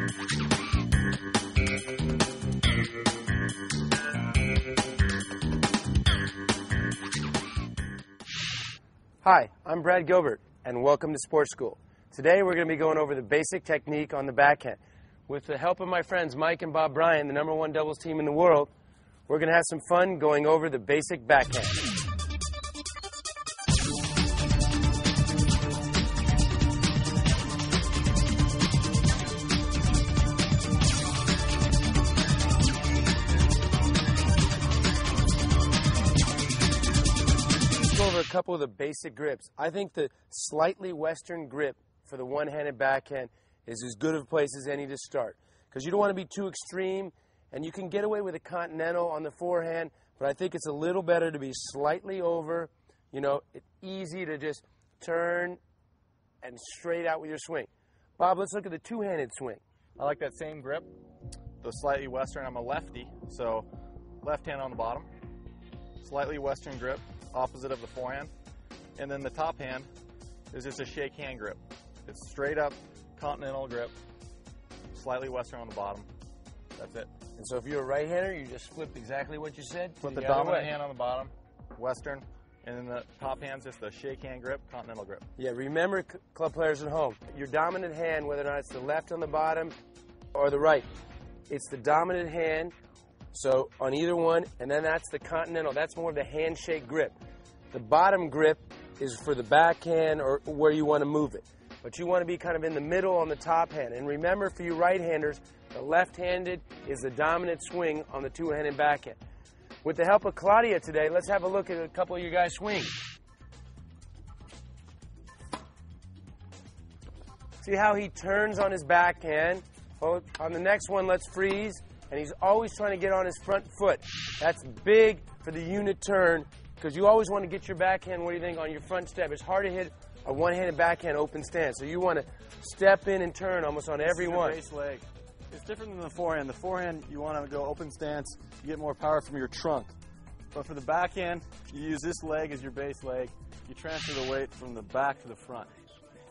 Hi, I'm Brad Gilbert, and welcome to Sports School. Today we're going to be going over the basic technique on the backhand. With the help of my friends Mike and Bob Bryan, the #1 doubles team in the world, we're going to have some fun going over the basic backhand. Over a couple of the basic grips. I think the slightly western grip for the one-handed backhand is as good of a place as any to start, because you don't want to be too extreme, and you can get away with a continental on the forehand, but I think it's a little better to be slightly over. You know, it's easy to just turn and straight out with your swing. Bob, let's look at the two-handed swing. I like that same grip, the slightly western. I'm a lefty, so left hand on the bottom, slightly western grip, opposite of the forehand, and then the top hand is just a shake hand grip. It's straight up continental grip, slightly western on the bottom. That's it. And so if you're a right-hander, you just flipped exactly what you said. Flip the dominant hand on the bottom, western, and then the top hand's just a shake hand grip, continental grip. Yeah, remember, club players at home, your dominant hand, whether or not it's the left on the bottom or the right, it's the dominant hand. So on either one, and then that's the continental. That's more of the handshake grip. The bottom grip is for the backhand or where you want to move it. But you want to be kind of in the middle on the top hand. And remember, for you right-handers, the left-handed is the dominant swing on the two-handed backhand. With the help of Claudia today, let's have a look at a couple of you guys' swings. See how he turns on his backhand. Oh, on the next one, let's freeze. And he's always trying to get on his front foot. That's big for the unit turn, because you always want to get your backhand, what do you think, on your front step. It's hard to hit a one-handed backhand open stance, so you want to step in and turn almost on every one. Base leg. It's different than the forehand. The forehand, you want to go open stance, you get more power from your trunk. But for the backhand, you use this leg as your base leg. You transfer the weight from the back to the front.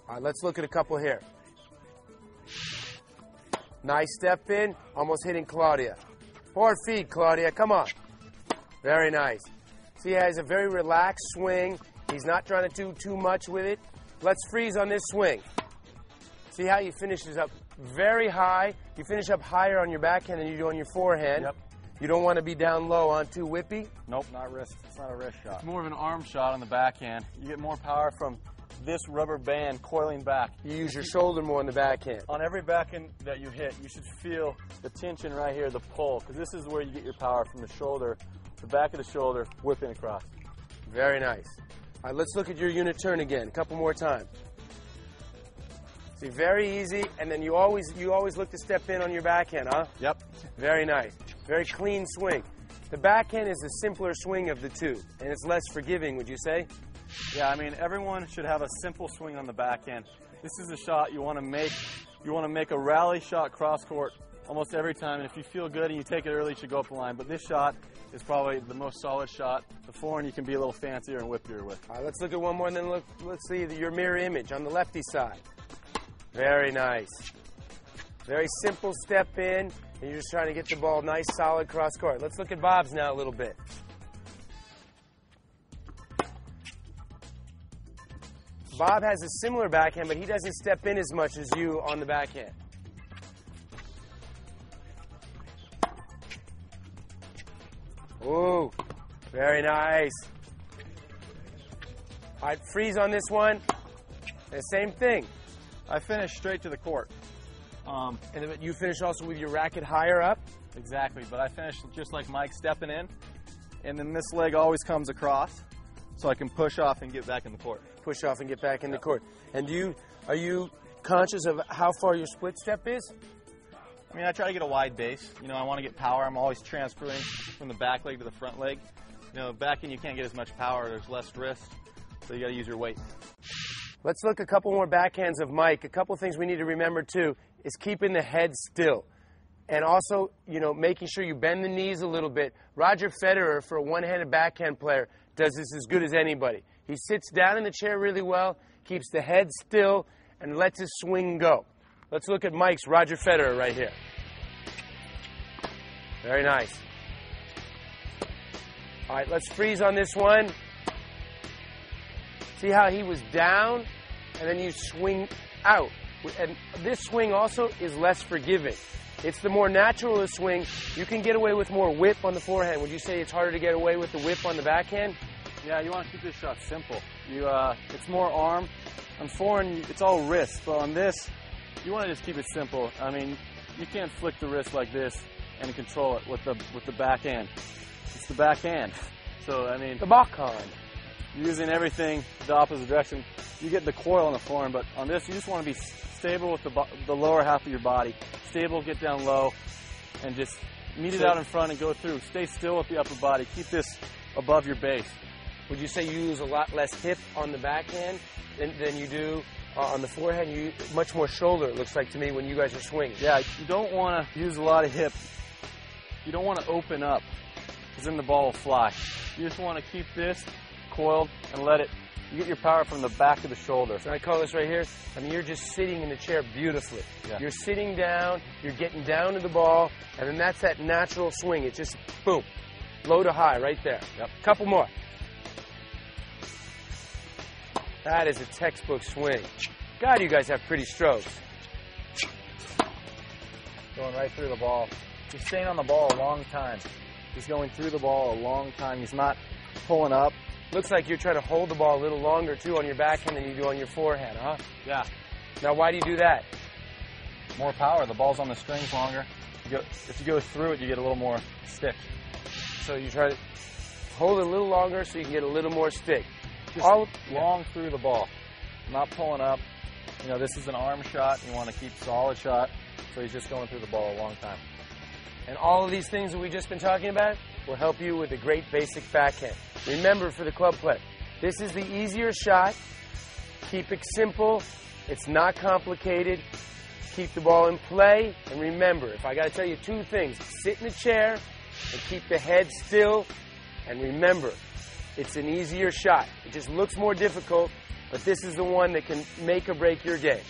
All right, let's look at a couple here. Nice step in, almost hitting Claudia. 4 feet, Claudia, come on. Very nice. See, he has a very relaxed swing. He's not trying to do too much with it. Let's freeze on this swing. See how he finishes up very high. You finish up higher on your backhand than you do on your forehand. Yep. You don't want to be down low on too whippy. Nope, not wrist. It's not a wrist shot. It's more of an arm shot on the backhand. You get more power from this rubber band coiling back. You use your shoulder more on the backhand. On every backhand that you hit, you should feel the tension right here, the pull, because this is where you get your power from the shoulder, the back of the shoulder, whipping across. Very nice. All right, let's look at your unit turn again, a couple more times. See, very easy, and then you always look to step in on your backhand, huh? Yep. Very nice. Very clean swing. The backhand is the simpler swing of the two, and it's less forgiving, would you say? Yeah, I mean, everyone should have a simple swing on the backhand. This is a shot you want to make. You want to make a rally shot cross court almost every time, and if you feel good and you take it early, you should go up the line. But this shot is probably the most solid shot. The forehand you can be a little fancier and whippier with. All right, let's look at one more, and then let's see your mirror image on the lefty side. Very nice. Very simple step in, and you're just trying to get the ball nice, solid cross court. Let's look at Bob's now a little bit. Bob has a similar backhand, but he doesn't step in as much as you on the backhand. Ooh, very nice. All right, freeze on this one. The same thing. I finish straight to the court. And then you finish also with your racket higher up? Exactly, but I finish just like Mike, stepping in, and then this leg always comes across, so I can push off and get back in the court. Push off and get back in the court. And are you conscious of how far your split step is? I mean, I try to get a wide base. You know, I want to get power. I'm always transferring from the back leg to the front leg. You know, backhand you can't get as much power. There's less wrist, so you got to use your weight. Let's look a couple more backhands of Mike. A couple things we need to remember too is keeping the head still. And also, you know, making sure you bend the knees a little bit. Roger Federer, for a one-handed backhand player, does this as good as anybody. He sits down in the chair really well, keeps the head still, and lets his swing go. Let's look at Mike's Roger Federer right here. Very nice. All right, let's freeze on this one. See how he was down, and then you swing out. And this swing also is less forgiving. It's the more natural swing. You can get away with more whip on the forehand. Would you say it's harder to get away with the whip on the backhand? Yeah, you want to keep this shot simple. It's more arm. On forehand, it's all wrist. But on this, you want to just keep it simple. I mean, you can't flick the wrist like this and control it with the backhand. It's the backhand. So, I mean, The backhand. you're using everything the opposite direction. You get the coil on the forehand, but on this, you just want to be stable with the lower half of your body. Stable, get down low, and just meet it out in front and go through. Stay still with the upper body. Keep this above your base. Would you say you use a lot less hip on the backhand than you do on the forehand? You use much more shoulder, it looks like to me, when you guys are swinging. Yeah, you don't want to use a lot of hip. You don't want to open up, because then the ball will fly. You just want to keep this coiled and let it. You get your power from the back of the shoulder. So I call this right here, I mean, you're just sitting in the chair beautifully. Yeah. You're sitting down, you're getting down to the ball, and then that's that natural swing. It's just, boom, low to high right there. Yep. Couple more. That is a textbook swing. God, you guys have pretty strokes. Going right through the ball. He's staying on the ball a long time. He's going through the ball a long time. He's not pulling up. Looks like you're trying to hold the ball a little longer, too, on your backhand than you do on your forehand, huh? Yeah. Now, why do you do that? More power. The ball's on the strings longer. If you go through it, you get a little more stick. So you try to hold it a little longer so you can get a little more stick. Just long through the ball. Not pulling up. You know, this is an arm shot. You want to keep solid shot. So he's just going through the ball a long time. And all of these things that we've just been talking about will help you with a great basic backhand. Remember, for the club play, this is the easier shot. Keep it simple. It's not complicated. Keep the ball in play. And remember, if I got to tell you two things, sit in the chair and keep the head still. And remember, it's an easier shot. It just looks more difficult, but this is the one that can make or break your game.